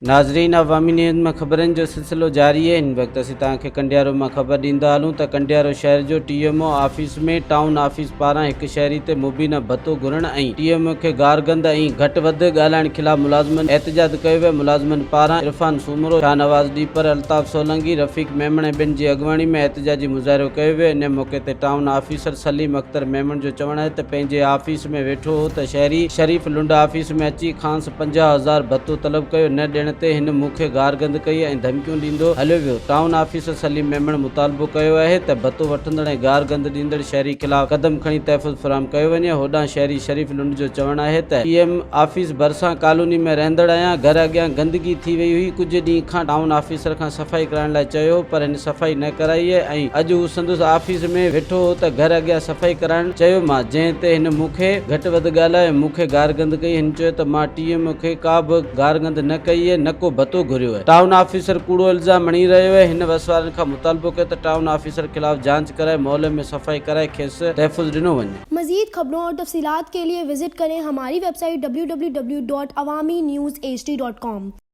नाज़रीन, अवामी न्यूज़ में ख़बरनि जो सिलसिलो जारी है। इन वक्त असीं तव्हांखे कंडियारो में ख़बर ॾींदा हलूं त कंडियारो शहर जो TMO ऑफिस में टाउन ऑफिस पारां हिक शहरी ते मुबीना भत्तो घुरण ऐं TMO खे गारगंद ऐं घटि वधि ॻाल्हाइण ख़िलाफ़ मुलाज़िमनि एहतजाज कयो वियो। मुलाज़िमनि पारां इरफान सूमरो, शाहनवाज़ ॾीपर, अल्ताफ़ सोलंकी, रफ़ीक मेमण ऐं ॿिनि जी अॻुवाणी में एहतजाजी मुज़ाहिरो कयो वियो। इन मौक़े ते टाउन ऑफिसर सलीम अख्तर मेमण जो चवणु आहे त पंहिंजे ऑफिस में वेठो हो त शहरी शरीफ़ लुंड ऑफिस में अची खांस 50,000 भत्तो तलब कयो। न ॾियण ते हिन मूंखे गारगंद कई ऐं धमकियूं ॾींदो हलियो वियो। टाउन ऑफिसर सलीम मेमण मुतालबो कयो आहे त भत्तो वठंदड़ ऐं गारगंद ॾींदड़ शहरी ख़िलाफ़ क़दम खणी तहफ़ुज़ फराहम कयो वञे। होॾां शहरी शरीफ़ लुंड जो चवणु आहे त TM ऑफिस भरिसां कॉलोनी में रहंदड़ आहियां। घर अॻियां गंदगी थी वई हुई। कुझु ॾींहं खां टाउन ऑफिसर खां सफ़ाई कराइण लाइ चयो, पर हिन सफ़ाई न कराई आहे ऐं अॼु हू संदुसि ऑफिस में वेठो हो त घर अॻियां सफ़ाई कराइण चयोमांसि, जंहिं ते हिन मूंखे घटि वधि ॻाल्हाए मूंखे गारगंद कई। हिन चयो त मां TM खे का बि गारगंद न कई आहे, न को भत्तो घुरियो आहे। टाउन ऑफिसर कूड़ो इल्ज़ाम हणी रहियो आहे। हिन वसवारनि खां मुतालबो कयो त टाउन ऑफिसर खिलाफ जांच कराए मोहल्ले में सफाई कराए खेसि तहफ़ुज़ ॾिनो वञे। मज़ीद खबरों और तफसीलात के लिए विजिट करें हमारी वेबसाइट www.awamiNewsHD.com।